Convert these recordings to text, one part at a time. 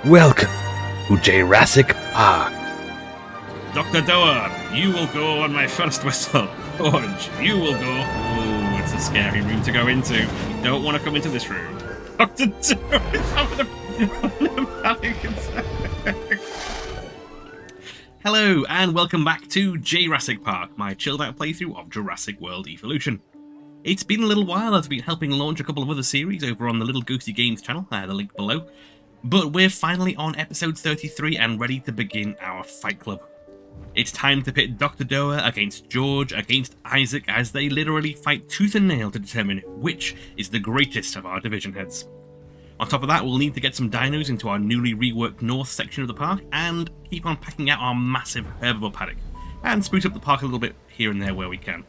Welcome to Jay-rassic Park. Dr. Doa, you will go on my first whistle. Orange, you will go. Oh, it's a scary room to go into. You don't want to come into this room. Dr. Doa is having a panic attack. Hello, and welcome back to Jay-rassic Park, my chilled-out playthrough of Jurassic World Evolution. It's been a little while. I've been helping launch a couple of other series over on the Little Ghostie Games channel, the link below. But we're finally on episode 33 and ready to begin our fight club. It's time to pit Dr. Doa against George, against Isaac, as they literally fight tooth and nail to determine which is the greatest of our division heads. On top of that, we'll need to get some dinos into our newly reworked north section of the park and keep on packing out our massive herbivore paddock, and spruce up the park a little bit here and there where we can.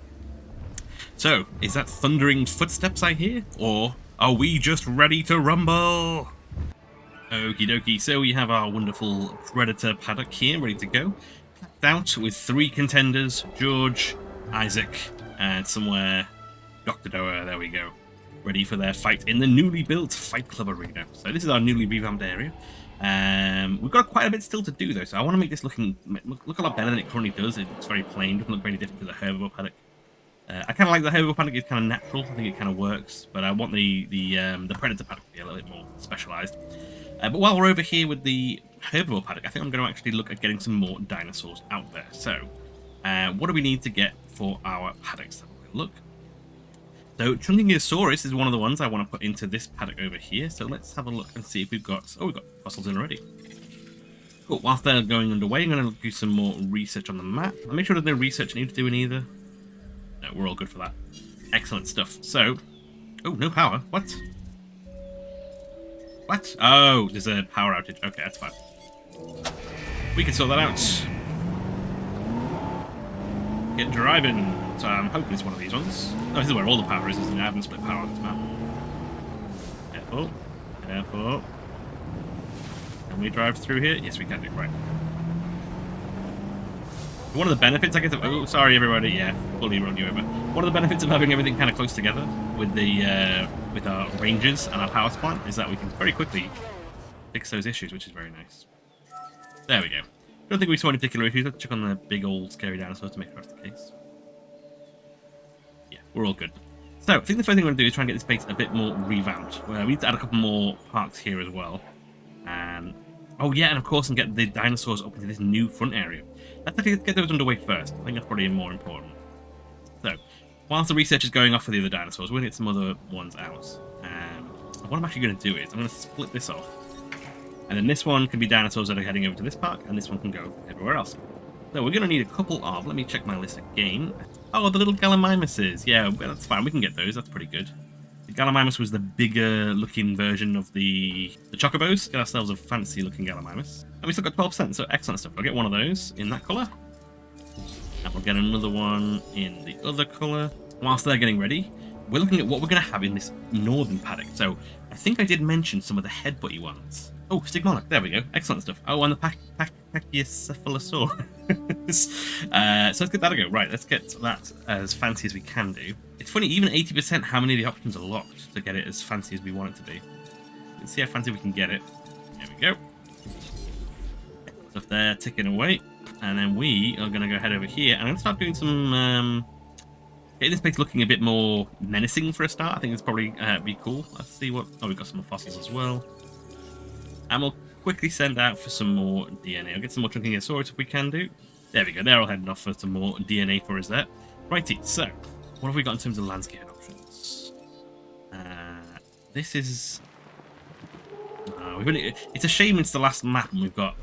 So, is that thundering footsteps I hear, or are we just ready to rumble? Okie dokie, so we have our wonderful predator paddock here, ready to go. Packed out with 3 contenders, George, Isaac, and somewhere Dr. Doa, there we go. Ready for their fight in the newly built Fight Club arena. So this is our newly revamped area. We've got quite a bit still to do though, so I want to make this look a lot better than it currently does. It looks very plain, doesn't look very different to the herbivore paddock. I kind of like the herbivore paddock, it's kind of natural, I think it kind of works, but I want the predator paddock to be a little bit more specialised. But while we're over here with the herbivore paddock, I think I'm going to actually look at getting some more dinosaurs out there. So, what do we need to get for our paddocks? Have a quick look. So, Chunkingosaurus is one of the ones I want to put into this paddock over here. So let's have a look and see if we've got... Oh, we've got fossils in already. Cool. Whilst they're going underway, I'm going to do some more research on the map. I'll make sure there's no research I need to do in either. No, we're all good for that. Excellent stuff. So... Oh, no power. What? What? Oh, there's a power outage. Okay, that's fine. We can sort that out. Get driving. So I'm hoping it's one of these ones. Oh, this is where all the power is, isn't it? I haven't split power on this map. Careful. Careful. Can we drive through here? Yes, we can do. Right. One of the benefits, I guess, of... Oh, sorry, everybody. Yeah, fully run you over. One of the benefits of having everything kind of close together with the with our ranges and our power supply is that we can very quickly fix those issues, which is very nice. There we go. Don't think we saw any particular issues. Let's check on the big old scary dinosaurs to make sure that's the case. Yeah, we're all good. So, I think the first thing we're going to do is try and get this base a bit more revamped. We need to add a couple more parks here as well. And... Oh yeah, and of course, and get the dinosaurs up into this new front area. Let's actually get those underway first. I think that's probably more important. So, whilst the research is going off for the other dinosaurs, we're going to get some other ones out. What I'm actually going to do is, I'm going to split this off. And then this one can be dinosaurs that are heading over to this park, and this one can go everywhere else. So we're going to need a couple of... Let me check my list again. Oh, the little gallimimuses. Yeah, that's fine. We can get those. That's pretty good. The Gallimimus was the bigger looking version of the Chocobos. Get ourselves a fancy looking Gallimimus. And we still got 12%, so excellent stuff. I'll get one of those in that colour. And we'll get another one in the other colour. Whilst they're getting ready, we're looking at what we're going to have in this northern paddock. So I think I did mention some of the headbutty ones. Oh, Stigmonic. There we go. Excellent stuff. Oh, and the Pachycephalosaurus. So let's get that a go. Right, let's get that as fancy as we can do. It's funny, even 80%, how many of the options are locked to get it as fancy as we want it to be. Let's see how fancy we can get it. There we go. Stuff there, ticking away. And then we are going to go head over here. And I'm going to start doing some... getting this place looking a bit more menacing for a start. I think it's probably be cool. Let's see what... Oh, we've got some more fossils as well. And we'll quickly send out for some more DNA. I'll get some more Chunkingosaurus if we can do. There we go. They're all heading off for some more DNA for us there. Righty, so... What have we got in terms of landscape options? This is... it's a shame it's the last map and we've got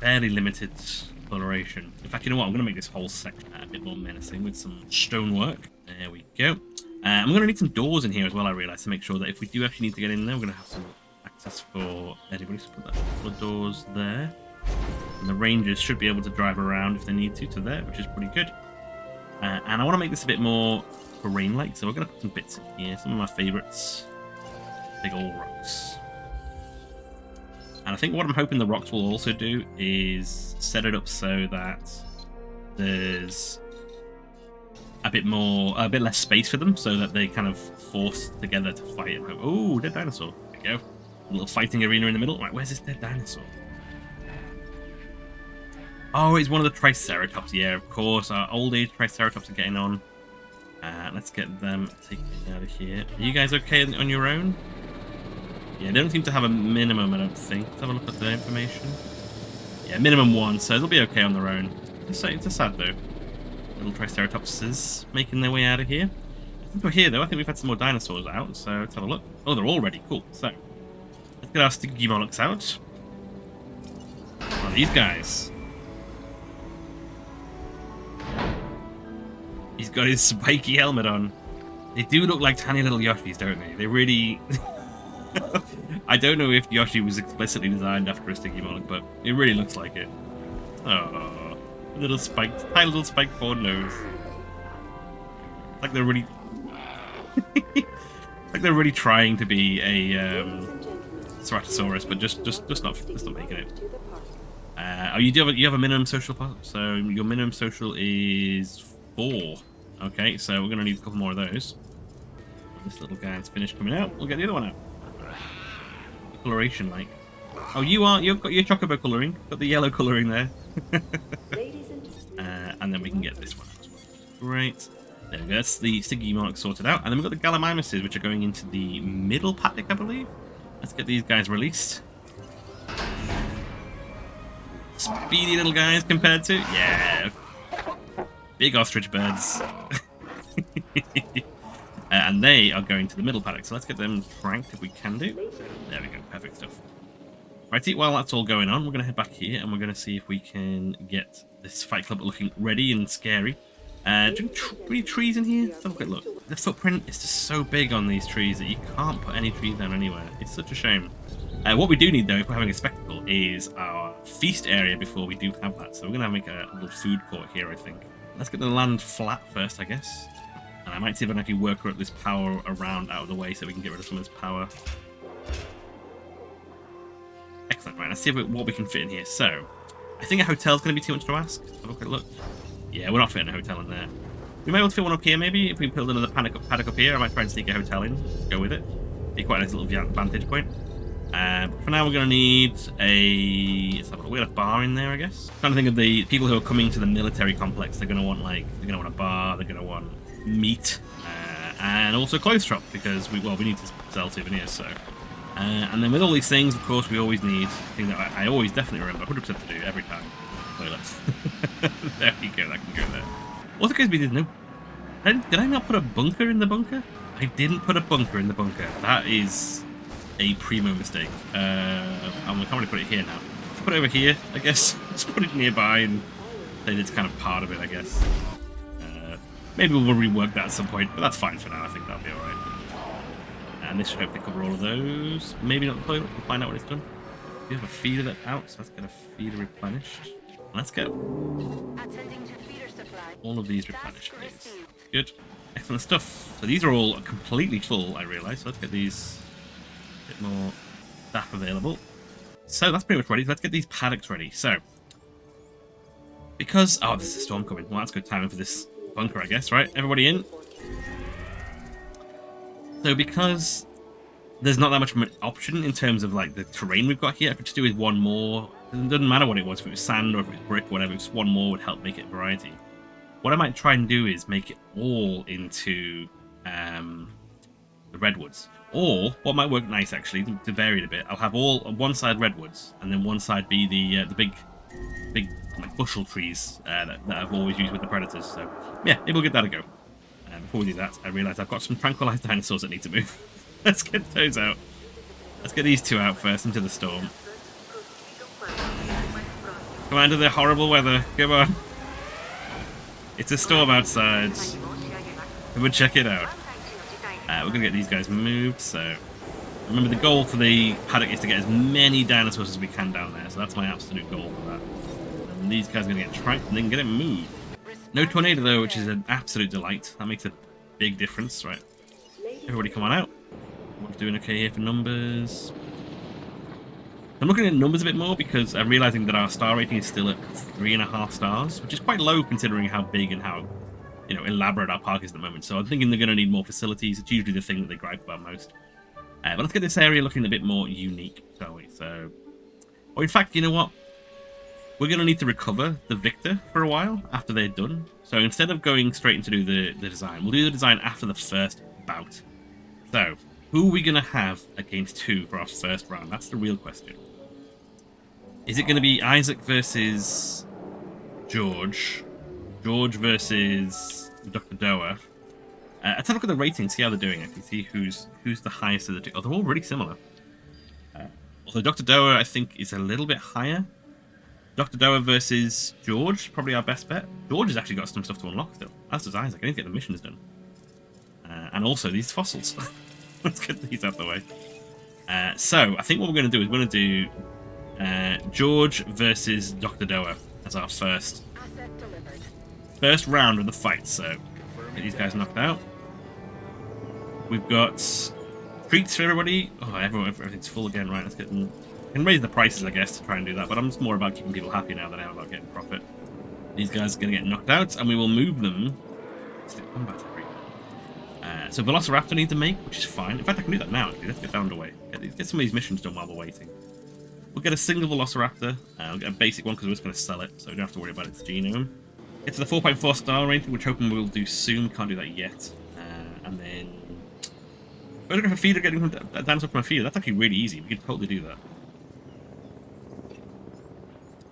fairly limited coloration. In fact, you know what? I'm going to make this whole section a bit more menacing with some stonework. There we go. I'm going to need some doors in here as well, I realise, to make sure that if we do actually need to get in there, we're going to have some access for anybody. So put that couple of doors there. And the rangers should be able to drive around if they need to there, which is pretty good. And I want to make this a bit more terrain-like, so we're going to put some bits in here. Some of my favourites. Big old rocks. And I think what I'm hoping the rocks will also do is set it up so that there's a bit less space for them, so that they kind of force together to fight. Oh, dead dinosaur. There we go. A little fighting arena in the middle. Right, where's this dead dinosaur? Oh, it's one of the Triceratops. Yeah, of course. Our old age Triceratops are getting on. Let's get them taken out of here. Are you guys okay on your own? Yeah, they don't seem to have a minimum, I don't think. Let's have a look at their information. Yeah, minimum 1, so they'll be okay on their own. It's a sad though. Little Triceratopses making their way out of here. I think we're here though. I think we've had some more dinosaurs out, so let's have a look. Oh, they're all ready. Cool. So, let's get our sticky bollocks out. Oh, these guys. He's got his spiky helmet on. They do look like tiny little Yoshis, don't they? They really... I don't know if Yoshi was explicitly designed after a sticky bollock, but it really looks like it. Oh, little spiked, tiny little spiked forward nose. Like they're really... like they're really trying to be a Ceratosaurus, but just not making it. Oh, you have a minimum social part, so your minimum social is 4. Okay, so we're gonna need a couple more of those. When this little guy's finished coming out, we'll get the other one out. Coloration, like. Oh, you've got your chocobo colouring, got the yellow colouring there. And then we can get this one as well. Great. There we go. That's the sticky mark sorted out, and then we've got the Gallimimuses, which are going into the middle paddock, I believe. Let's get these guys released. Speedy little guys compared to, yeah, big ostrich birds. And they are going to the middle paddock, so let's get them franked if we can do. There we go, perfect stuff. Righty, while that's all going on, we're going to head back here and we're going to see if we can get this fight club looking ready and scary. Do we need trees in here? Let's have a quick look. The footprint is just so big on these trees that you can't put any trees down anywhere. It's such a shame. What we do need, though, if we're having a spectacle, is our feast area before we do have that. So we're going to make a little food court here, I think. Let's get the land flat first, I guess. And I might see if I can actually work this power around out of the way so we can get rid of some of this power. Excellent, right, let's see what we can fit in here. So, I think a hotel's going to be too much to ask. Have a quick look. Yeah, we're not fitting a hotel in there. We might be able to fit one up here, maybe. If we build another paddock up here, I might try and sneak a hotel in. Go with it. Be quite a nice little vantage point. But for now, we're going to need a... Let's have a look. We'll get a bar in there, I guess. I'm trying to think of the people who are coming to the military complex. They're going to want, like... They're going to want a bar. They're going to want meat. And also a clothes shop, because we need to sell souvenirs, so... and then with all these things, of course, we always need... thing that I always definitely remember 100% to do every time. Toilets. There you go, that can go there. What occurs to me, did I not put a bunker in the bunker? I didn't put a bunker in the bunker. That is a primo mistake. I can't really put it here now. Let's put it over here, I guess. Let's put it nearby and say it's kind of part of it, I guess. Maybe we'll rework that at some point, but that's fine for now. I think that'll be alright. And this should hopefully cover all of those. Maybe not the toilet. We'll find out what it's done. We have a feeder that's out, so let's get a feeder replenished. Let's go. All of these replenished, please. Good. Excellent stuff. So these are all completely full, I realise. So let's get these a bit more staff available. So that's pretty much ready. Let's get these paddocks ready. So, because... Oh, there's a storm coming. Well, that's good timing for this bunker, I guess, right? Everybody in? So because there's not that much option in terms of like the terrain we've got here, I could just do with one more. It doesn't matter what it was, if it was sand or if it was brick, whatever, just one more would help make it variety. What I might try and do is make it all into the redwoods. Or, what might work nice actually, to vary it a bit, I'll have all on one side redwoods, and then one side be the big like bushel trees that I've always used with the predators. So yeah, maybe we'll give that a go. Before we do that, I realise I've got some tranquilized dinosaurs that need to move. Let's get those out. Let's get these two out first into the storm. Come on, into the horrible weather. Come on. It's a storm outside. Come and check it out. We're going to get these guys moved, so... Remember, the goal for the paddock is to get as many dinosaurs as we can down there, so that's my absolute goal for that. And these guys are going to get tracked and then get it moved. No tornado though, which is an absolute delight. That makes a big difference, right? Everybody come on out. We're doing okay here for numbers. I'm looking at numbers a bit more because I'm realizing that our star rating is still at 3.5 stars, which is quite low considering how big and how, elaborate our park is at the moment. So I'm thinking they're going to need more facilities. It's usually the thing that they gripe about most. But let's get this area looking a bit more unique, shall we? So, or in fact, you know what? We're going to need to recover the victor for a while after they're done. So instead of going straight into do the design, we'll do the design after the first bout. So, who are we going to have against who for our first round? That's the real question. Is it going to be Isaac versus George? George versus Dr. Doa? Let's have a look at the ratings, see how they're doing. I can see who's the highest of the two. Oh, they're all really similar. Although Dr. Doa, I think, is a little bit higher. Dr. Doa versus George, probably our best bet. George has actually got some stuff to unlock still, as does Isaac. I need to get the missions done. And also these fossils. Let's get these out of the way. So, I think what we're going to do is we're going to do George versus Dr. Doa as our first round of the fight. So, get these guys knocked out. We've got treats for everybody. Oh, everything's full again, right? Let's get them. I can raise the prices, I guess, to try and do that, but I'm just more about keeping people happy now than I am about getting profit. These guys are going to get knocked out, and we will move them to the combat area. So Velociraptor need to make, which is fine. In fact, I can do that now, actually. Let's get down away. Get some of these missions done while we're waiting. We'll get a single Velociraptor. We'll get a basic one because we're just going to sell it, so we don't have to worry about its genome. Get to the 4.4 star rating, which hoping we'll do soon. Can't do that yet. And then... Photograph a feeder, getting a dinosaur from a feeder. That's actually really easy. We can totally do that.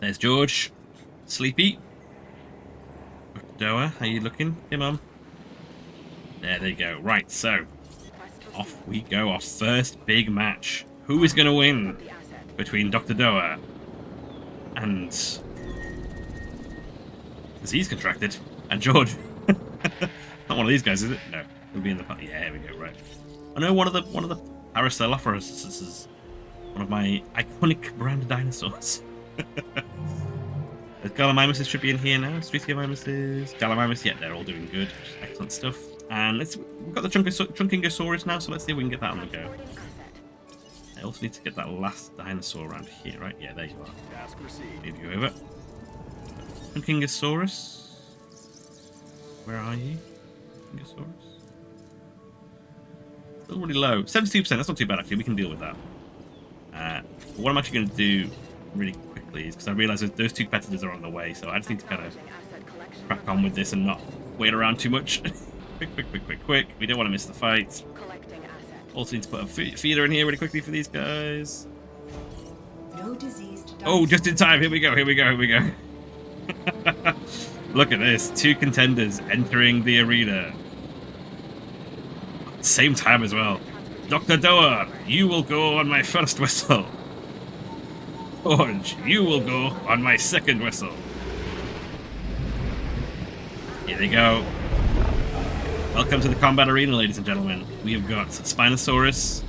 There's George. Sleepy. Doa, how you looking? Hey, Mum. There you go. Right, so off we go. Our first big match. Who is going to win between Dr. Doa and disease contracted and George? Not one of these guys, is it? No, he'll be in the party. Yeah, here we go. Right. I know one of the Parasaurolophus is one of my iconic brand dinosaurs. The Gallimimuses should be in here now. Struthiamimuses, Gallimimus, yeah, they're all doing good. Excellent stuff. And we've got the Chunkingosaurus now, so let's see if we can get that on the go. I also need to get that last dinosaur around here, right? Yeah, there you are. Move you over. Chunkingosaurus. Where are you? Chunkingosaurus. Still really low. 72%, that's not too bad actually, we can deal with that. What I'm actually going to do really quickly is because I realise those two competitors are on the way, so I just need to kind of crack on with this and not wait around too much. Quick. We don't want to miss the fight. Also need to put a feeder in here really quickly for these guys. Oh, just in time. Here we go. Look at this. Two contenders entering the arena. Same time as well. Dr. Doa, you will go on my first whistle. George, you will go on my second whistle. Here they go. Welcome to the combat arena, ladies and gentlemen. We have got Spinosaurus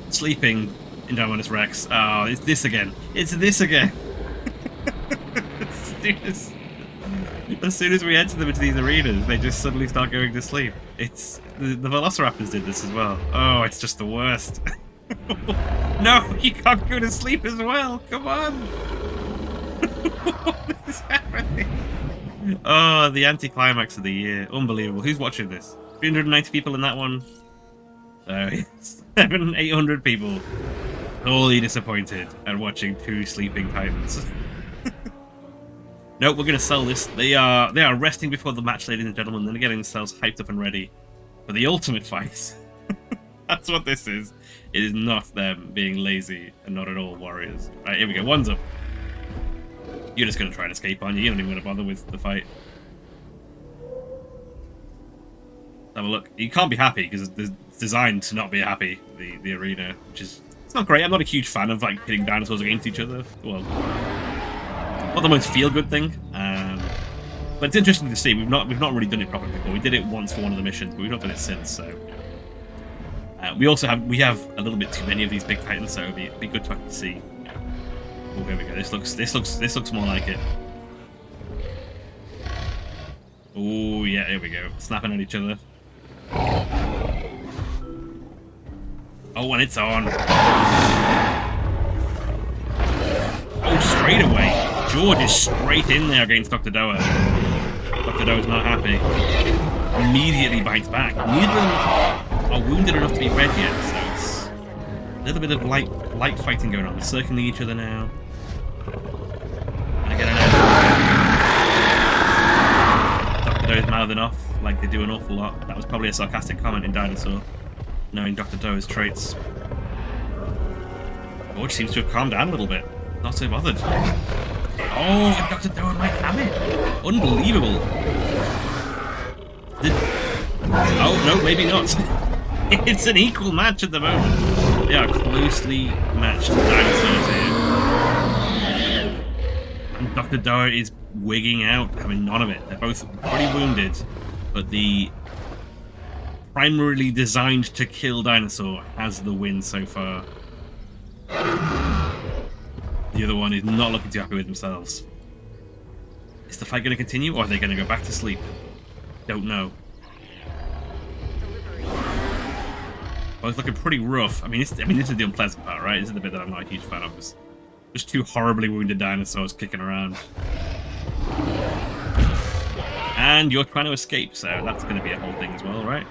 sleeping Indominus Rex. Oh, it's this again. As soon as we enter them into these arenas, they just suddenly start going to sleep. It's the Velociraptors did this as well. Oh, it's just the worst. No, you can't go to sleep as well. Come on. What is happening? Oh, the anticlimax of the year. Unbelievable. Who's watching this? 390 people in that one. 800 people. Wholly disappointed at watching two sleeping titans. Nope, we're going to sell this. They are resting before the match, ladies and gentlemen. They're getting themselves hyped up and ready for the ultimate fight. That's what this is. It is not them being lazy and not at all warriors. Right, here we go. One's up. You're just going to try and escape, aren't you? You're not even going to bother with the fight. Have a look. You can't be happy because it's designed to not be happy, the arena, which is... It's not great. I'm not a huge fan of, like, pitting dinosaurs against each other. Well, not the most feel-good thing. But it's interesting to see. We've not really done it properly before. We did it once for one of the missions, but we've not done it since, so... we have a little bit too many of these big titans, so it'd be good to actually see. Oh, here we go. This looks more like it. Oh yeah, here we go. Snapping at each other. Oh, and it's on. Oh, straight away. George is straight in there against Dr. Doa. Dr. Doa's not happy. Immediately bites back. Neither of them are wounded enough to be red yet, so A little bit of light fighting going on. They're circling each other now. And again, Dr. Doe's mouthing off like they do an awful lot. That was probably a sarcastic comment in Dinosaur, knowing Dr. Doe's traits. George seems to have calmed down a little bit. Not so bothered. Oh, and Dr. Doe might have it. Unbelievable. Oh, no, maybe not. It's an equal match at the moment. They are closely matched dinosaurs here. And Dr. Doe is wigging out, having none of it. They're both pretty wounded, but the primarily designed to kill dinosaur has the win so far. The other one is not looking too happy with themselves. Is the fight going to continue, or are they going to go back to sleep? Don't know. Both looking pretty rough. I mean, this is the unpleasant part, right? This is the bit that I'm not a huge fan of. Just two horribly wounded dinosaurs kicking around. And you're trying to escape, so that's going to be a whole thing as well, right?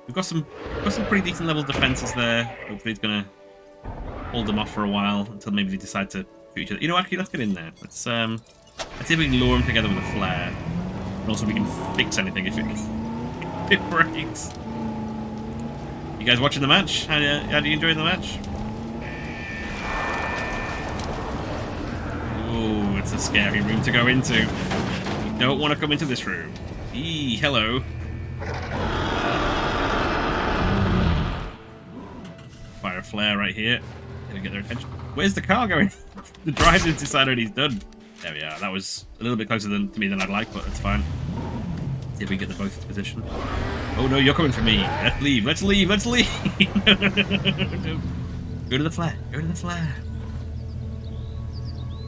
We've got some pretty decent level defenses there. Hopefully it's going to hold them off for a while until maybe they decide to shoot each other. You know, actually, let's get in there. Let's see if we can lure them together with a flare. And also we can fix anything if it breaks. You guys watching the match? How do you enjoy the match? Oh, it's a scary room to go into. You don't want to come into this room. Eee, hello. Fire a flare right here. Gonna get their attention. Where's the car going? The driver's decided he's done. There we are. That was a little bit closer to me than I'd like, but that's fine. See if we get them both into position. Oh no, you're coming for me. Let's leave. Let's leave. Let's leave. No. Go to the flare. Go to the flare.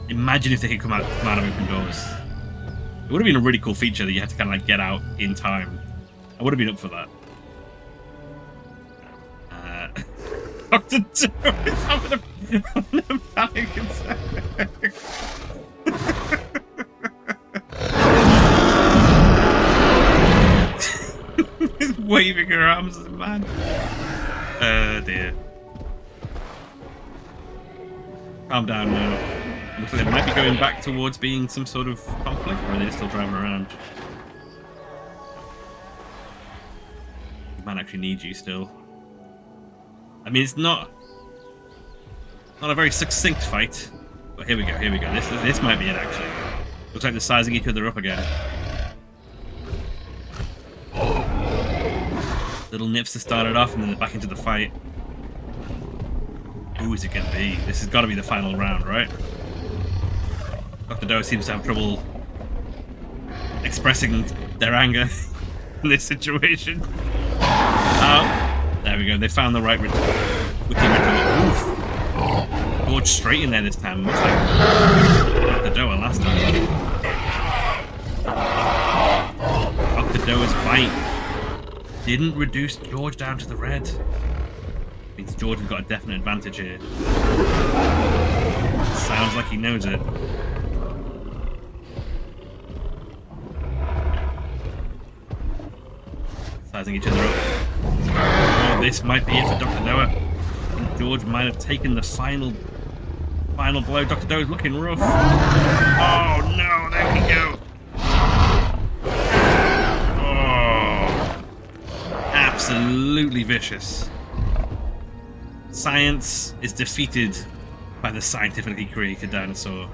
Imagine if they could come out of open doors. It would have been a really cool feature that you had to kind of like get out in time. I would have been up for that. Dr. Doe is having a panic attack. She's waving her arms as a man. Oh dear. Calm down now. Looks like they might be going back towards being some sort of conflict, or are they still driving around? The man actually needs you still. I mean, it's not a very succinct fight, but here we go, here we go. This might be it, actually. Looks like they're sizing each other up again. Little nips to start it off, and then they're back into the fight. Who is it going to be? This has got to be the final round, right? Dr. Doe seems to have trouble expressing their anger in this situation. Oh, there we go. They found the right witty retort. George straight in there this time. Looks like Dr. Doe last time. Dr. Doe's fight didn't reduce George down to the red. Means George has got a definite advantage here. Sounds like he knows it. Sizing each other up. Oh, this might be it for Dr. Doe. George might have taken the final blow. Dr. Doe is looking rough. Oh no, there we go. Absolutely vicious. Science is defeated by the scientifically created dinosaur.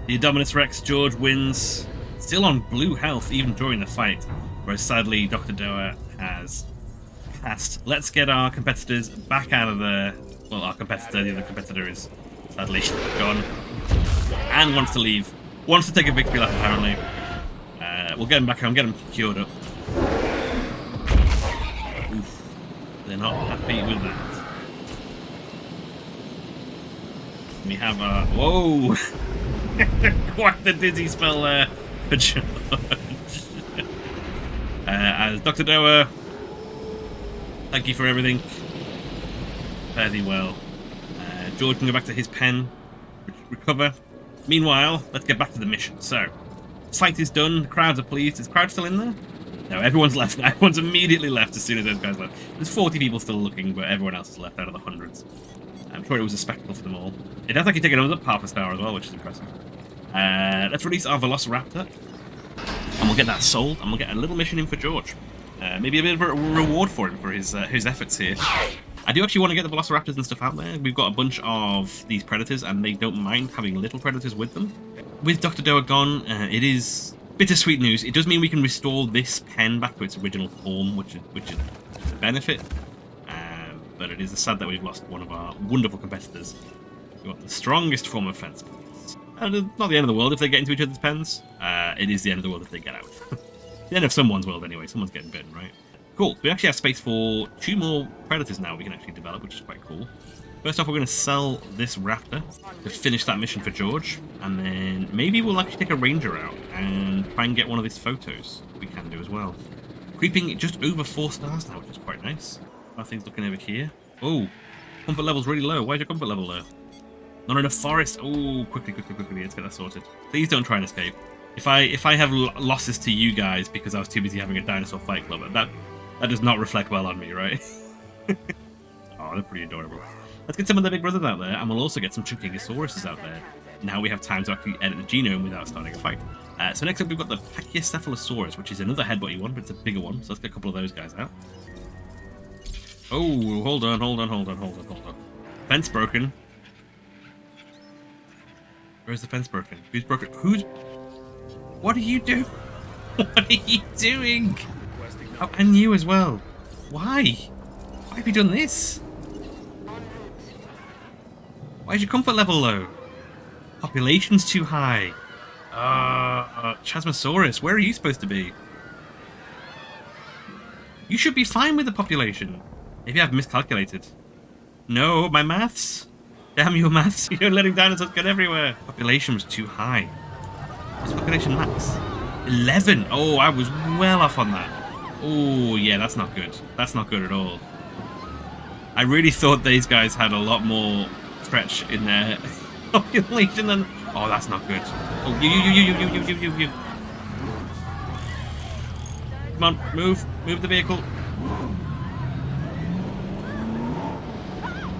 The Indominus Rex George wins, still on blue health even during the fight, whereas sadly Dr. Doe has passed. Let's get our competitors back out of there. Well, our competitor, the other competitor is sadly gone and wants to leave. Wants to take a victory lap apparently. We'll get him back home, get him cured up. Oof. They're not happy with that. We have a... Whoa! Quite the dizzy spell there for George. As Dr. Doe, thank you for everything. Fare thee well. George can go back to his pen, recover. Meanwhile, let's get back to the mission. So, fight is done. The crowds are pleased. Is the crowd still in there? No, everyone's left. Everyone's immediately left as soon as those guys left. There's 40 people still looking, but everyone else is left out of the hundreds. I'm sure it was a spectacle for them all. It has actually taken another half a star as well, which is impressive. Let's release our Velociraptor, and we'll get that sold, and we'll get a little mission in for George. Maybe a bit of a reward for him for his efforts here. I do actually want to get the Velociraptors and stuff out there. We've got a bunch of these predators, and they don't mind having little predators with them. With Dr. Doa gone, it is bittersweet news. It does mean we can restore this pen back to its original form, which is a benefit. But it is sad that we've lost one of our wonderful competitors. We've got the strongest form of fence police. And it's not the end of the world if they get into each other's pens. It is the end of the world if they get out. The end of someone's world anyway. Someone's getting bitten, right? Cool. We actually have space for 2 more predators now we can actually develop, which is quite cool. First off, we're going to sell this raptor to finish that mission for George. And then maybe we'll actually take a ranger out and try and get one of these photos. We can do as well. Creeping just over 4 stars now, which is quite nice. Nothing's looking over here. Oh, comfort level's really low. Why is your comfort level low? Not in a forest. Oh, quickly. Let's get that sorted. Please don't try and escape. If I have losses to you guys because I was too busy having a dinosaur fight club, that does not reflect well on me, right? Oh, they're pretty adorable. Let's get some of the big brothers out there, and we'll also get some Chunkigosauruses out there. Now we have time to actually edit the genome without starting a fight. So next up we've got the Pachycephalosaurus, which is another headbutty one, but it's a bigger one. So let's get a couple of those guys out. Oh, hold on. Fence broken. Where's the fence broken? Who's broken? What are you doing? What are you doing? Oh, and you as well. Why? Why have you done this? Why is your comfort level low? Population's too high. Chasmosaurus, where are you supposed to be? You should be fine with the population. Maybe I've miscalculated. No, my maths. Damn your maths. You're letting dinosaurs get everywhere. Population was too high. What's population max? 11. Oh, I was well off on that. Oh, yeah, that's not good. That's not good at all. I really thought these guys had a lot more stretch in their population than... Oh, that's not good. Oh, you. Come on, move. Move the vehicle.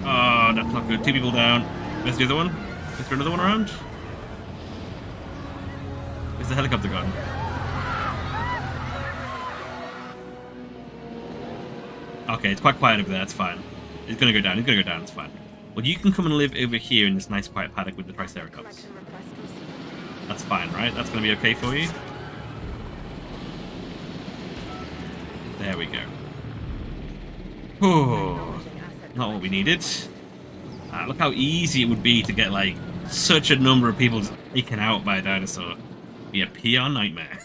Oh, that's not good. 2 people down. Where's the other one? Is there another one around? Where's the helicopter gone? Okay, it's quite quiet over there. That's fine. It's gonna go down. It's fine. Well, you can come and live over here in this nice quiet paddock with the Triceratops. That's fine, right? That's gonna be okay for you? There we go. Oh, not what we needed. Look how easy it would be to get, like, such a number of people taken out by a dinosaur. Be a PR nightmare.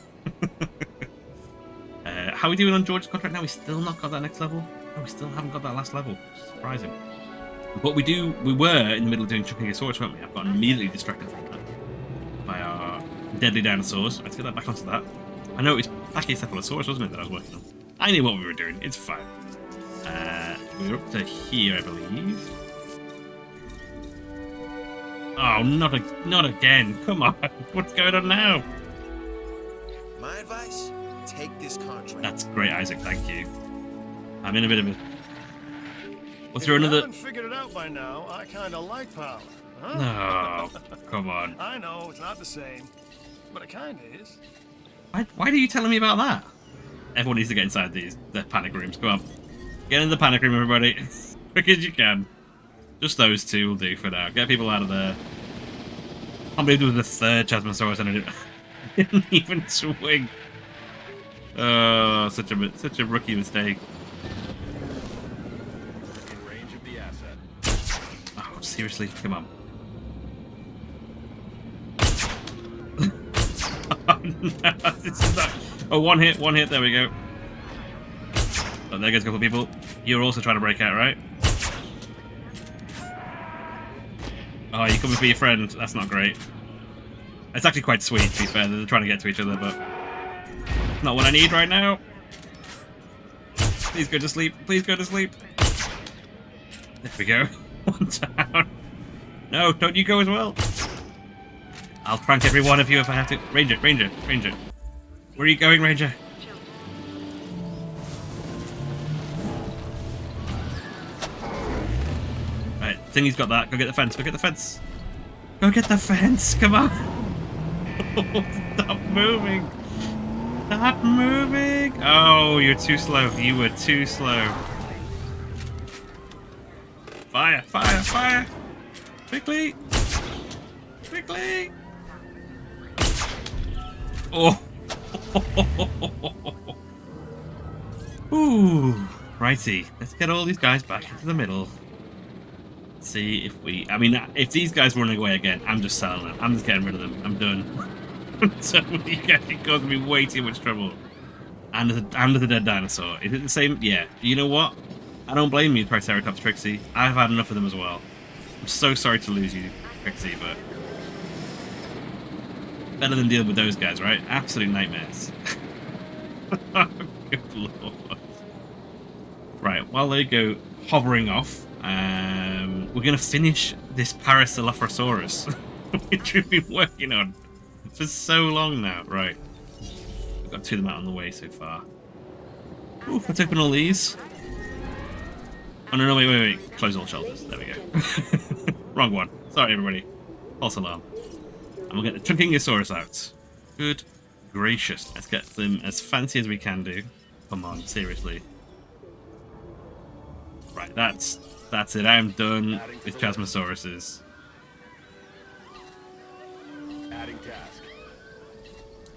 How are we doing on George's contract now? We still not got that next level? No, we still haven't got that last level. Surprising. But we were in the middle of doing Chunkigosauruses, weren't we? I've got immediately distracted from that by our deadly dinosaurs. Let's get that back onto that. I know it was Pachycephalosaurus, wasn't it, that I was working on? I knew what we were doing. It's fine. We're up to here, I believe. Oh, not again. Come on. What's going on now? My advice, take this contract. That's great, Isaac. Thank you. I'm in a bit of a... Was If there you another... haven't figured it out by now, I kind of like power. Huh? No, come on. I know, it's not the same, but it kind of is. Why are you telling me about that? Everyone needs to get inside the panic rooms. Come on. Get in the panic room, everybody. Quick as you can. Just those 2 will do for now. Get people out of there. I can't believe there was a third Chasmosaurus and I didn't even swing. Oh, such a rookie mistake. In range of the asset. Oh, seriously, come on. Oh, no, this is not... Oh, one hit, there we go. Oh, there goes a couple of people. You're also trying to break out, right? Oh, you're coming for your friend. That's not great. It's actually quite sweet, to be fair. They're trying to get to each other, but... not what I need right now. Please go to sleep. Please go to sleep. There we go. One down. No, don't you go as well. I'll prank every one of you if I have to. Ranger. Where are you going, Ranger? Thingy's got that. Go get the fence. Go get the fence. Go get the fence. Come on. Stop moving. Stop moving. Oh, you're too slow. You were too slow. Fire, fire, fire. Quickly. Quickly. Oh. Ooh. Righty. Let's get all these guys back into the middle. See if we... I mean, if these guys are running away again, I'm just selling them. I'm just getting rid of them. I'm done. So it caused me way too much trouble. And there's a dead dinosaur. Is it the same? Yeah. You know what? I don't blame you, Triceratops Trixie. I've had enough of them as well. I'm so sorry to lose you, Trixie, but... better than deal with those guys, right? Absolute nightmares. Good lord. Right, while they go hovering off, we're going to finish this Parasaurolophus, which we've been working on for so long now. Right. We've got two of them out on the way so far. Ooh, let's open all these. Oh, no, wait. Close all shelters. There we go. Wrong one. Sorry, everybody. False alarm. And we'll get the Chunkingosaurus out. Good gracious. Let's get them as fancy as we can do. Come on, seriously. Right, that's it. I'm done with Chasmosauruses. Adding task.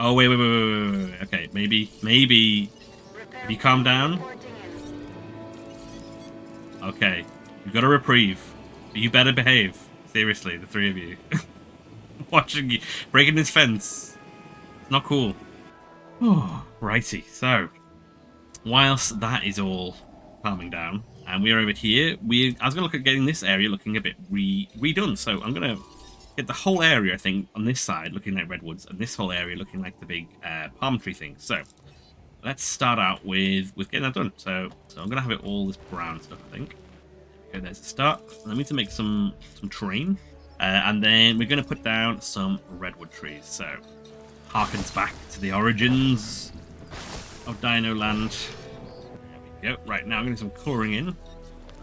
Oh, wait. Okay, maybe if you calm down. Okay, you've got a reprieve. You better behave. Seriously, the three of you. Watching you breaking this fence. It's not cool. Oh, righty. So, whilst that is all calming down, and we're over here, I was going to look at getting this area looking a bit redone. So I'm going to get the whole area, I think, on this side looking like redwoods, and this whole area looking like the big palm tree thing. So let's start out with getting that done. So I'm going to have it all this brown stuff, I think. Okay, there's a start. I need to make some terrain. And then we're going to put down some redwood trees. So harkens back to the origins of Dino Land. There we go. Right, now I'm going to do some colouring in.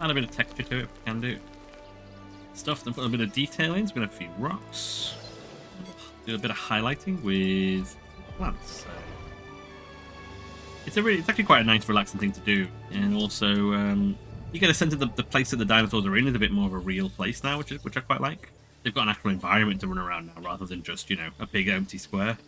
Add a bit of texture to it if we can do. Stuff, then put a bit of detail in. So we're going to have a few rocks. Do a bit of highlighting with plants. So it's actually quite a nice, relaxing thing to do. And also, you get a sense of the place that the dinosaurs are in is a bit more of a real place now, which I quite like. They've got an actual environment to run around now, rather than just, you know, a big empty square.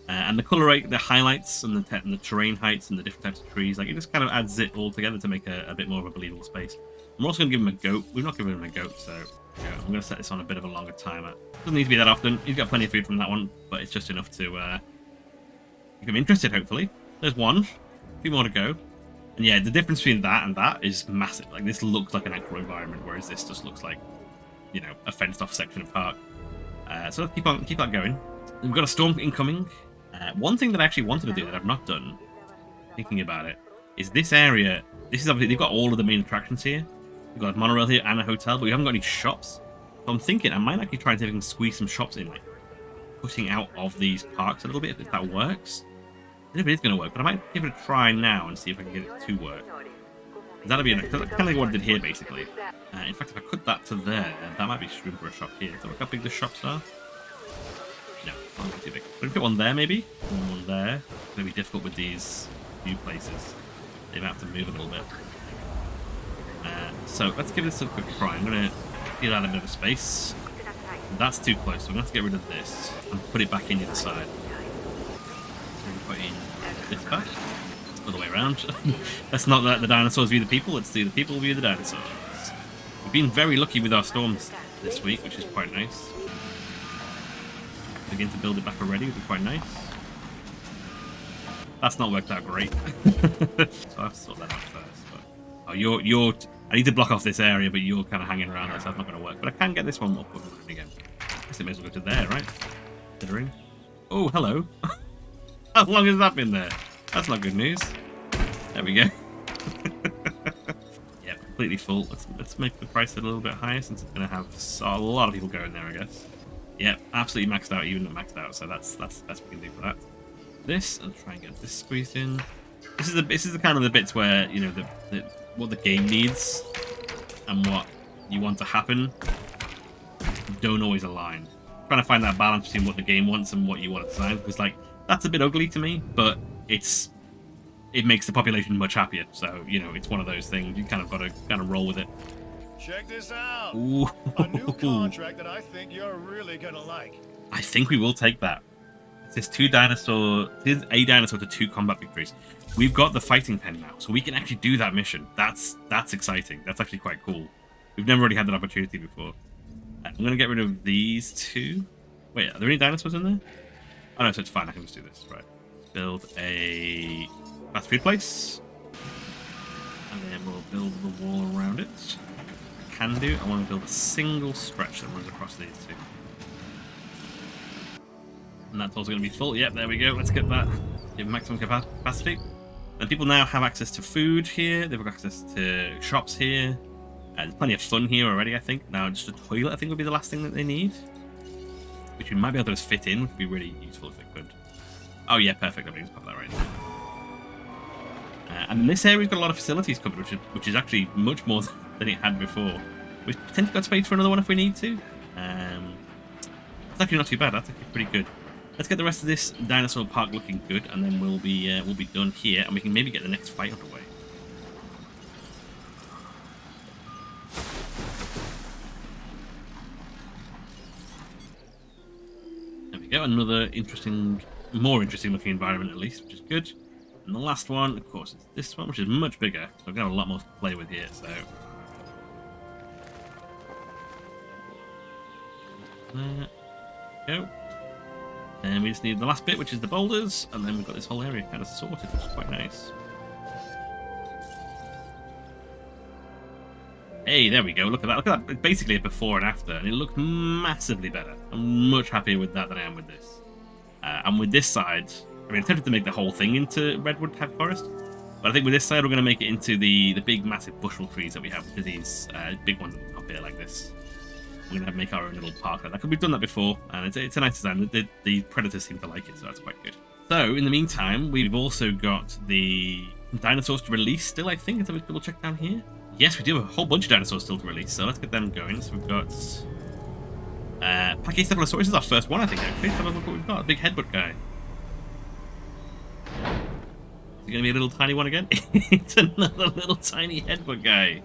And the colour, the highlights, and the terrain heights, and the different types of trees, like it just kind of adds it all together to make a bit more of a believable space. I'm also going to give him a goat. We've not given him a goat, so yeah, I'm going to set this on a bit of a longer timer. Doesn't need to be that often. He's got plenty of food from that one, but it's just enough to make him interested, hopefully. There's one. A few more to go. And yeah, the difference between that and that is massive. Like, this looks like an actual environment, whereas this just looks like, you know, a fenced-off section of park. So let's keep that going. We've got a storm incoming. One thing that I actually wanted to do that I've not done, thinking about it, is this area. This is obviously, they've got all of the main attractions here. We've got a monorail here and a hotel, but we haven't got any shops. So I'm thinking I might actually try and see if I can squeeze some shops in, like putting out of these parks a little bit, if that works. I don't know if it is going to work, but I might give it a try now and see if I can get it to work. That'll be kind of like what I did here, basically. In fact, if I cut that to there, that might be room for a shop here. So look how big the shops are. No, not too big. But put one there, maybe. One there. It's going to be difficult with these new places. They might have to move a little bit. So let's give this a quick try. I'm going to get out a bit of a space. That's too close, so I'm going to have to get rid of this and put it back in the other side. Put in this back. All the way around. Let's not let the dinosaurs view the people, let's see the people view the dinosaurs. We've been very lucky with our storms this week, which is quite nice. Begin to build it back already, would be quite nice. That's not worked out great. So I have to sort that out first. But, oh, I need to block off this area, but you're kind of hanging around, so that's not going to work. But I can get this one up and running again. I guess it may as well go to there, right? Considering. Oh, hello. How long has that been there? That's not good news. There we go. Yeah, completely full. Let's make the price a little bit higher, since it's going to have a lot of people going there, I guess. Yeah, absolutely maxed out, even not maxed out. So that's the best we can do for that. This, I'll try and get this squeezed in. This is the kind of the bits where, you know, what the game needs and what you want to happen don't always align. Trying to find that balance between what the game wants and what you want to design, because like that's a bit ugly to me, but it makes the population much happier. So you know, it's one of those things you kind of got to roll with it. Check this out. Ooh. A new contract that I think you're really gonna like. I think we will take that. It's a dinosaur to 2 combat victories. We've got the fighting pen now, so we can actually do that mission. That's exciting. That's actually quite cool. We've never really had that opportunity before. I'm going to get rid of these 2. Wait, are there any dinosaurs in there? Oh no, so it's fine. I can just do this. Right. Build a fast food place. And then we'll build the wall around it. Can do. I want to build a single stretch that runs across these 2. And that's also going to be full. Yep, there we go. Let's get that. Give maximum capacity. And people now have access to food here. They've got access to shops here. There's plenty of fun here already, I think. Now, just a toilet, I think, would be the last thing that they need. Which we might be able to just fit in, which would be really useful if they could. Oh, yeah, perfect. Let me just pop that right in. And this area's got a lot of facilities covered, which is actually much more than it had before. We've potentially got space for another one if we need to. It's actually not too bad. That's actually pretty good. Let's get the rest of this dinosaur park looking good, and then we'll be done here, and we can maybe get the next fight underway. There we go. Another more interesting looking environment at least, which is good. And the last one, of course, is this one, which is much bigger. So we're gonna have a lot more to play with here. So there we go. And we just need the last bit, which is the boulders, and then we've got this whole area kind of sorted, which is quite nice. Hey, there we go. Look at that. Look at that. It's basically a before and after, and it looks massively better. I'm much happier with that than I am with this. And with this side, I mean, I'm tempted to make the whole thing into redwood type forest, but I think with this side, we're going to make it into the big, massive bushel trees that we have, with these big ones at the top here, like this. We're going to make our own little park like that. We've done that before, and it's a nice design. The predators seem to like it, so that's quite good. So, in the meantime, we've also got the dinosaurs to release still, I think. Let's have a double check down here. Yes, we do have a whole bunch of dinosaurs still to release, so let's get them going. So we've got Pachycephalosaurus is our first one, I think, actually. Let's have a look what we've got. A big headbutt guy. Is it going to be a little tiny one again? It's another little tiny headbutt guy.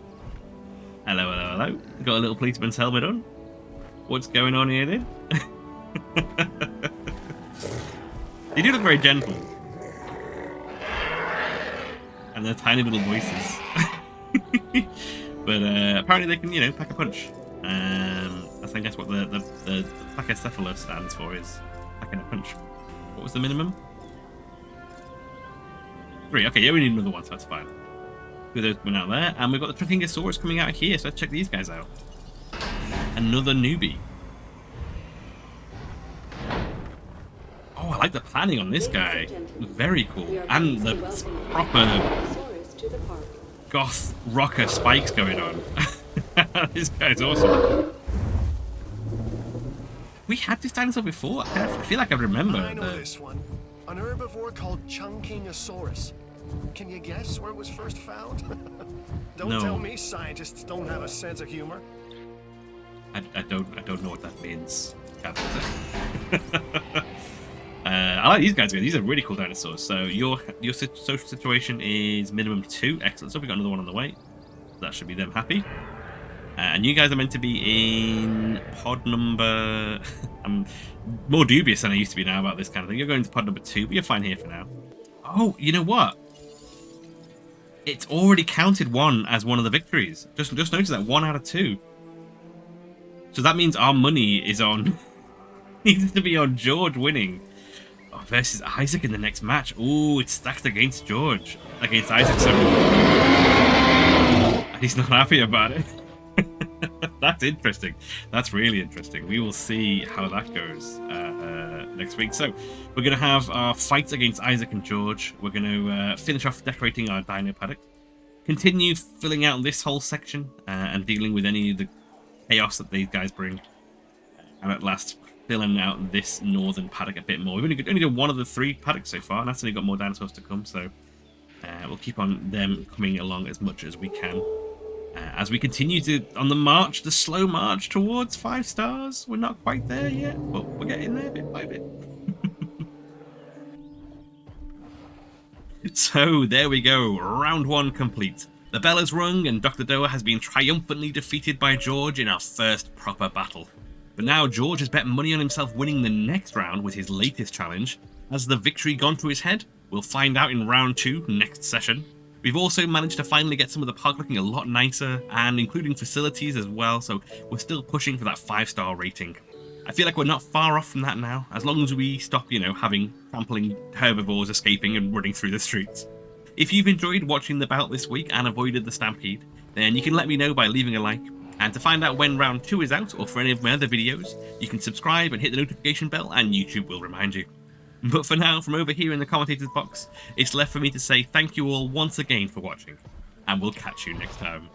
Hello, hello, hello. Got a little policeman's helmet on. What's going on here, then? They do look very gentle. And they're tiny little voices. But apparently they can, you know, pack a punch. I think that's what the Pachycephalus stands for, is packing a punch. What was the minimum? 3. Okay, yeah, we need another one, so that's fine. Those coming out there, and we've got the Trachingosaurus coming out here, so let's check these guys out. Another newbie. Oh, I like the planning on this guy. Very cool. And the proper goth rocker spikes going on. This guy's awesome. We had this dinosaur before. I feel like I remember. I know this one. An herbivore called Chunkingosaurus. Can you guess where it was first found? Don't tell me scientists don't have a sense of humor. I don't know what that means. I like these guys. These are really cool dinosaurs. So your social situation is minimum 2. Excellent. So we've got another one on the way. That should be them happy. And you guys are meant to be in pod number... I'm more dubious than I used to be now about this kind of thing. You're going to pod number 2, but you're fine here for now. Oh, you know what? It's already counted 1 as one of the victories. Just notice that 1 out of 2. So that means our money is on... needs to be on George winning. Oh, versus Isaac in the next match. Ooh, it's stacked against George. Against Isaac, so... he's not happy about it. That's interesting. That's really interesting. We will see how that goes next week. So we're going to have our fight against Isaac and George. We're going to finish off decorating our dino paddock. Continue filling out this whole section and dealing with any of the chaos that these guys bring. And at last, filling out this northern paddock a bit more. We've only done 1 of the 3 paddocks so far, and that's only got more dinosaurs to come. So we'll keep on them coming along as much as we can. as we continue on the slow march towards 5 stars. We're not quite there yet, but we're getting there bit by bit. So there we go, round 1 complete. The bell has rung and Dr. Doa has been triumphantly defeated by George in our first proper battle. But now George has bet money on himself winning the next round with his latest challenge. Has the victory gone to his head? We'll find out in round 2 next session. We've also managed to finally get some of the park looking a lot nicer, and including facilities as well, so we're still pushing for that 5-star rating. I feel like we're not far off from that now, as long as we stop, having trampling herbivores escaping and running through the streets. If you've enjoyed watching the bout this week and avoided the stampede, then you can let me know by leaving a like. And to find out when round 2 is out, or for any of my other videos, you can subscribe and hit the notification bell and YouTube will remind you. But for now, from over here in the commentators box, it's left for me to say thank you all once again for watching, and we'll catch you next time.